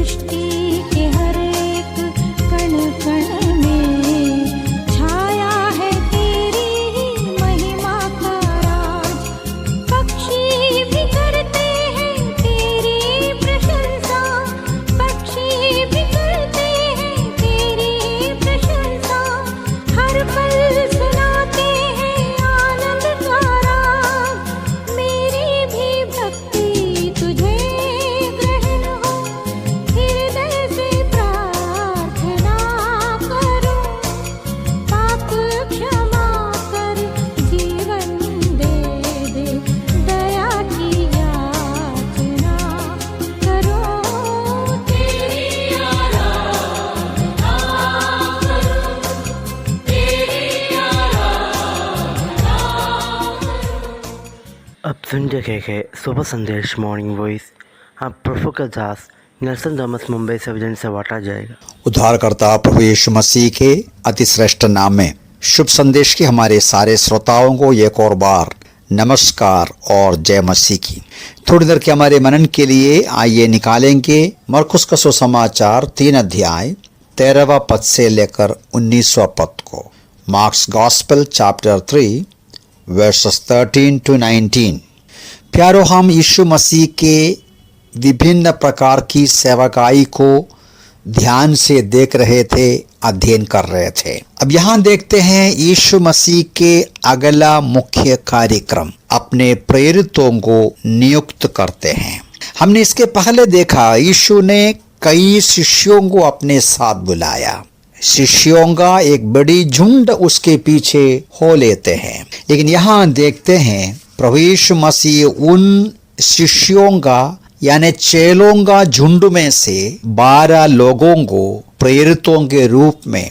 सृष्टि के हर एक कण कण में छाया है तेरी ही महिमा का राज। पक्षी भी करते हैं तेरी प्रशंसा, पक्षी भी करते हैं तेरी प्रशंसा। हर पल सुनाते हैं आनंद का राग। मेरी भी भक्ति तुझे ग्रहण हो, हृदय से प्रार्थना करूं। पाप क्षमा कर, जीवन दे दे, दया की याचना करो। तेरी आराधना करूं, तेरी अब सुन रहे हैं सुबह संदेश मॉर्निंग वॉइस। अब प्रफुल्ल दास नेल्सन थॉमस मुंबई से वजन से वाटा जाएगा। उद्धारकर्ता प्रभु यीशु मसीह के अति श्रेष्ठ नाम में शुभ संदेश के हमारे सारे श्रोताओं को एक और बार नमस्कार और जय मसीह की। थोड़ी देर के हमारे मनन के लिए आइए निकालेंगे मरकुस का सुसमाचार 3 अध्याय 13वां पद से लेकर 19वां पद को। Marks gospel chapter 3 versus 13 to 19। प्यारो, हम यीशु मसीह के विभिन्न प्रकार की सेवकाई को ध्यान से देख रहे थे, अध्ययन कर रहे थे। अब यहाँ देखते हैं यीशु मसीह के अगला मुख्य कार्यक्रम अपने प्रेरितों को नियुक्त करते हैं। हमने इसके पहले देखा यीशु ने कई शिष्यों को अपने साथ बुलाया। शिष्यों का एक बड़ी झुंड उसके पीछे हो लेते हैं, लेकिन यहाँ देखते हैं प्रभु यीशु मसीह उन शिष्यों का यानी चेलों का झुंड में से 12 लोगों को प्रेरितों के रूप में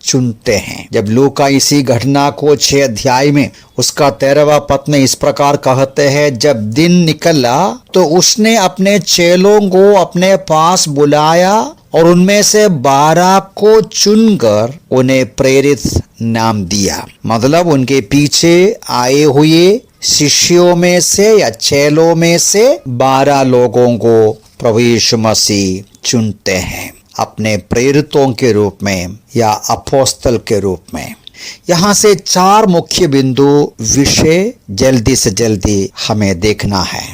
चुनते हैं। जब लूका इसी घटना को 6 अध्याय में उसका 13वां पद में इस प्रकार कहते हैं, जब दिन निकला तो उसने अपने चेलों को अपने पास बुलाया और उनमें से 12 को चुनकर उन्हें प्रेरित नाम दिया। मतलब उनके पीछे आए हुए शिष्यों में से या चेलों में से 12 लोगों को प्रभु यीशु मसीह चुनते हैं अपने प्रेरितों के रूप में या अपोस्तल के रूप में। यहाँ से 4 मुख्य बिंदु विषय जल्दी से जल्दी हमें देखना है।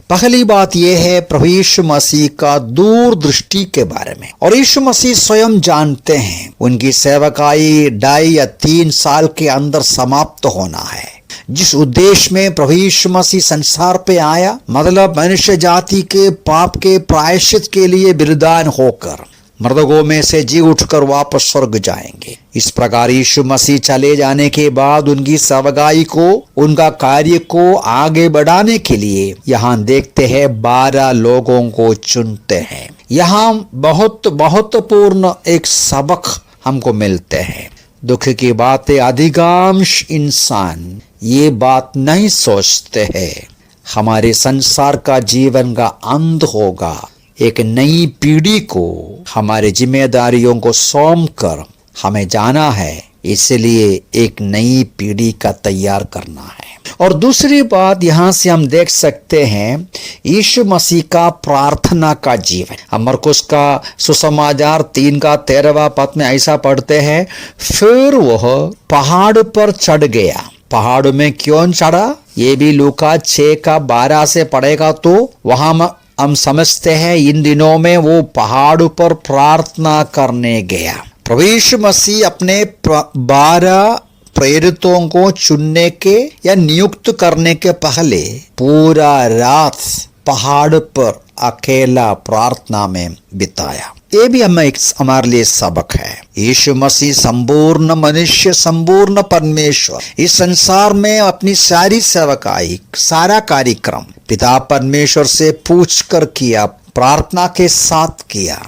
पहली बात यह है प्रभु यीशु मसीह का दूरदृष्टि के बारे में। और यीशु मसीह स्वयं जानते हैं उनकी सेवकाई 2.5 या 3 साल के अंदर समाप्त होना है। जिस उद्देश्य में प्रभु यीशु मसीह संसार पे आया, मतलब मनुष्य जाति के पाप के प्रायश्चित के लिए बलिदान होकर मृतकों में से जी उठकर वापस स्वर्ग जाएंगे। इस प्रकार यीशु मसीह चले जाने के बाद उनकी सेवकाई को, उनका कार्य को आगे बढ़ाने के लिए यहाँ देखते हैं 12 लोगों को चुनते हैं। यहाँ बहुत महत्वपूर्ण एक सबक हमको मिलते हैं। दुख की बात है, अधिकांश इंसान ये बात नहीं सोचते हैं हमारे संसार का जीवन का अंत होगा। एक नई पीढ़ी को हमारे जिम्मेदारियों को सौंप कर हमें जाना है, इसलिए एक नई पीढ़ी का तैयार करना है। और दूसरी बात यहाँ से हम देख सकते हैं यीशु मसीह का प्रार्थना का जीवन। हम मरकुस का सुसमाचार 3 का 13वां पद में ऐसा पढ़ते हैं, फिर वह पहाड़ पर चढ़ गया। पहाड़ में क्यों चढ़ा, ये भी लूका 6 का 12 से पढ़ेगा तो वहां हम समझते हैं इन दिनों में वो पहाड़ पर प्रार्थना करने गया। प्रभु यीशु मसीह अपने 12 प्रेरितों को चुनने के या नियुक्त करने के पहले पूरा रात पहाड़ पर अकेला प्रार्थना में बिताया। ये भी हमारे लिए सबक है। यीशु मसीह संपूर्ण मनुष्य, संपूर्ण परमेश्वर, इस संसार में अपनी सारी सेवकाई, सारा कार्यक्रम पिता परमेश्वर से पूछ कर किया, प्रार्थना के साथ किया।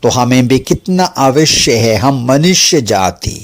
तो हमें भी कितना आवश्यक है, हम मनुष्य जाति,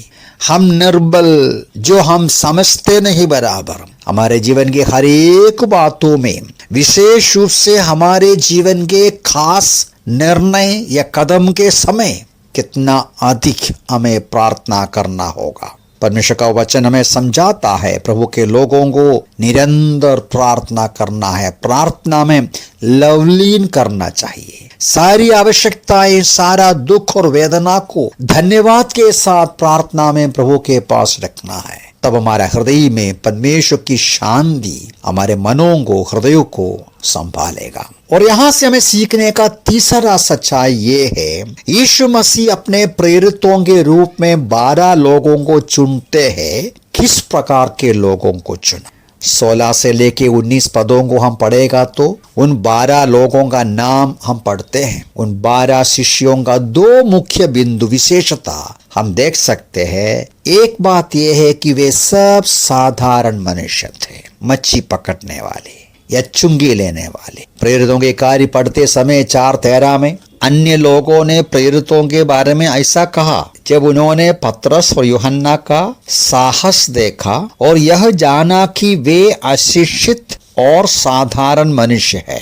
हम निर्बल, जो हम समझते नहीं बराबर, हमारे जीवन के हर एक बातों में, विशेष रूप से हमारे जीवन के खास निर्णय या कदम के समय कितना अधिक हमें प्रार्थना करना होगा। परमेश्वर का वचन हमें समझाता है प्रभु के लोगों को निरंतर प्रार्थना करना है, प्रार्थना में लवलीन करना चाहिए। सारी आवश्यकताएं, सारा दुख और वेदना को धन्यवाद के साथ प्रार्थना में प्रभु के पास रखना है। तब हमारे हृदय में परमेश्वर की शांति हमारे मनों को, हृदयों को संभालेगा। और यहाँ से हमें सीखने का तीसरा सच्चाई ये है, यीशु मसीह अपने प्रेरितों के रूप में 12 लोगों को चुनते हैं। किस प्रकार के लोगों को चुना? 16 से लेके 19 पदों को हम पढ़ेगा तो उन 12 लोगों का नाम हम पढ़ते हैं। उन 12 शिष्यों का 2 मुख्य बिंदु विशेषता हम देख सकते हैं। एक बात यह है कि वे सब साधारण मनुष्य थे, मच्छी पकड़ने वाले या चुंगी लेने वाले। प्रेरितों के कार्य पढ़ते समय 4:13 में अन्य लोगों ने प्रेरितों के बारे में ऐसा कहा, जब उन्होंने पतरस और यूहन्ना का साहस देखा और यह जाना कि वे अशिक्षित और साधारण मनुष्य है,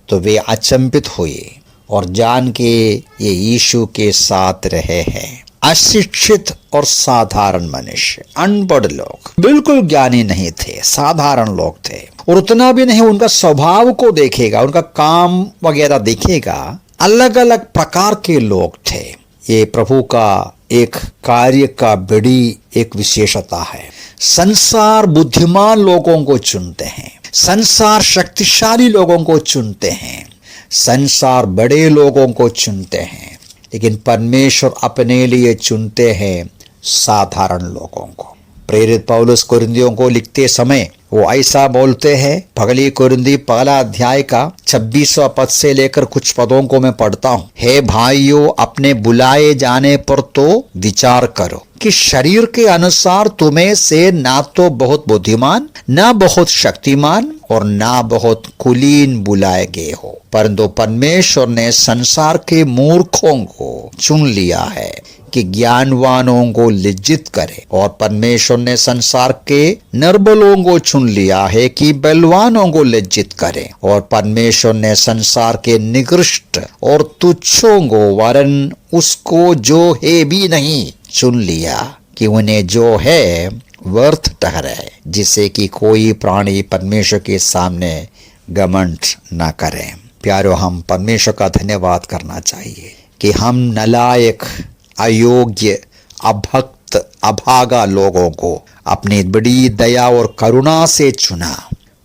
तो वे अचंभित हुए और जान के ये यीशु के साथ रहे हैं। अशिक्षित और साधारण मनुष्य, अनपढ़ लोग, बिल्कुल ज्ञानी नहीं थे, साधारण लोग थे। और उतना भी नहीं, उनका स्वभाव को देखेगा, उनका काम वगैरह देखेगा, अलग अलग प्रकार के लोग थे। ये प्रभु का एक कार्य का बड़ी एक विशेषता है। संसार बुद्धिमान लोगों को चुनते हैं, संसार शक्तिशाली लोगों को चुनते हैं, संसार बड़े लोगों को चुनते हैं, लेकिन परमेश्वर अपने लिए चुनते हैं साधारण लोगों को। प्रेरित पौलुस कुरिन्थियों को लिखते समय वो ऐसा बोलते हैं। पहली कुरिन्थी 1 अध्याय का 26वां पद से लेकर कुछ पदों को मैं पढ़ता हूँ। हे भाइयों, अपने बुलाए जाने पर तो विचार करो कि शरीर के अनुसार तुम्हें से ना तो बहुत बुद्धिमान, ना बहुत शक्तिमान और ना बहुत कुलीन बुलाए गए हो, परंतु परमेश्वर ने संसार के मूर्खों को चुन लिया है कि ज्ञानवानों को लज्जित करे, और परमेश्वर ने संसार के निर्बलों को चुन लिया है कि बलवानों को लज्जित करे, और परमेश्वर ने संसार के निकृष्ट और तुच्छों को वरन उसको जो है भी नहीं चुन लिया कि उन्हें जो है व्यर्थ ठहरे, जिससे कि कोई प्राणी परमेश्वर के सामने घमंड न करे। प्यारो, हम परमेश्वर का धन्यवाद करना चाहिए कि हम नालायक, अयोग्य, अभक्त, अभागा लोगों को अपनी बड़ी दया और करुणा से चुना।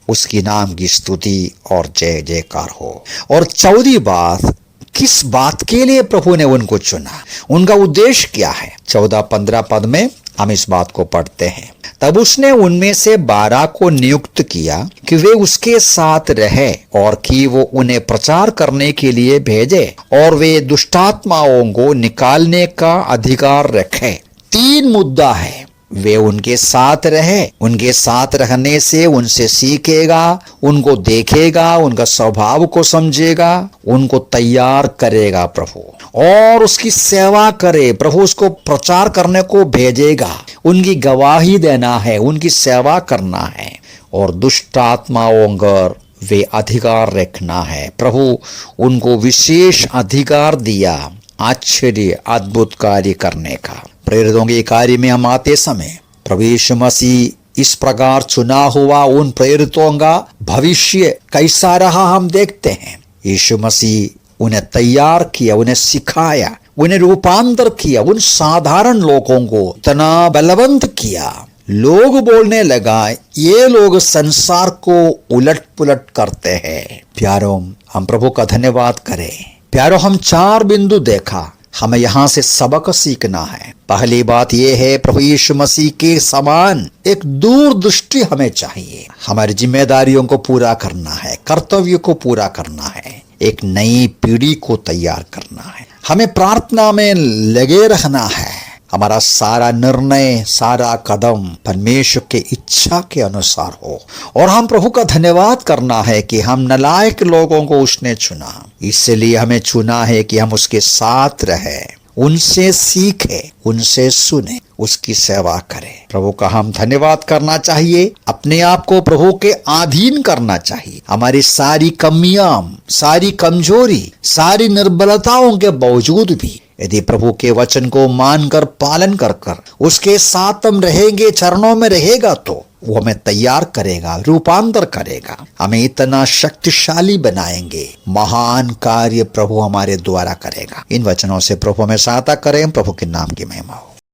उसकी नाम की स्तुति और जय जयकार हो। और चौथी बात, किस बात के लिए प्रभु ने उनको चुना, उनका उद्देश्य क्या है? 14-15 पद में हम इस बात को पढ़ते हैं। तब उसने उनमें से 12 को नियुक्त किया कि वे उसके साथ रहे और कि वो उन्हें प्रचार करने के लिए भेजे और वे दुष्टात्माओं को निकालने का अधिकार रखे। 3 मुद्दा है। वे उनके साथ रहे, उनके साथ रहने से उनसे सीखेगा, उनको देखेगा, उनका स्वभाव को समझेगा, उनको तैयार करेगा प्रभु, और उसकी सेवा करे। प्रभु उसको प्रचार करने को भेजेगा, उनकी गवाही देना है, उनकी सेवा करना है, और दुष्ट आत्माओं पर वे अधिकार रखना है। प्रभु उनको विशेष अधिकार दिया आश्चर्य अद्भुत कार्य करने का। प्रेरितों के कार्य में हम आते समय प्रभु यीशु मसीह इस प्रकार चुना हुआ उन प्रेरितों का भविष्य कैसा रहा हम देखते हैं। यीशु मसीह उन्हें तैयार किया, उन्हें सिखाया, उन्हें रूपांतर किया, उन साधारण लोगों को इतना बलवंत किया। लोग बोलने लगा, ये लोग संसार को उलट पुलट करते हैं। प्यारों, हम प्रभु का धन्यवाद करें। प्यारों, हम 4 बिंदु देखा, हमें यहाँ से सबक सीखना है। पहली बात यह है, प्रभु यीशु मसीह के समान एक दूरदृष्टि हमें चाहिए। हमारी जिम्मेदारियों को पूरा करना है, कर्तव्य को पूरा करना है, एक नई पीढ़ी को तैयार करना है। हमें प्रार्थना में लगे रहना है। हमारा सारा निर्णय, सारा कदम परमेश्वर के इच्छा के अनुसार हो, और हम प्रभु का धन्यवाद करना है कि हम नालायक लोगों को उसने चुना। इसलिए हमें चुना है कि हम उसके साथ रहे, उनसे सीखे, उनसे सुने, उसकी सेवा करें। प्रभु का हम धन्यवाद करना चाहिए। अपने आप को प्रभु के अधीन करना चाहिए। हमारी सारी कमियां, सारी कमजोरी, सारी निर्बलताओं के बावजूद भी यदि प्रभु के वचन को मानकर पालन कर कर उसके साथ हम रहेंगे, चरणों में रहेगा, तो वो हमें तैयार करेगा, रूपांतर करेगा, हमें इतना शक्तिशाली बनाएंगे, महान कार्य प्रभु हमारे द्वारा करेगा। इन वचनों से प्रभु हमें सहायता करें। प्रभु के नाम की महिमा हो।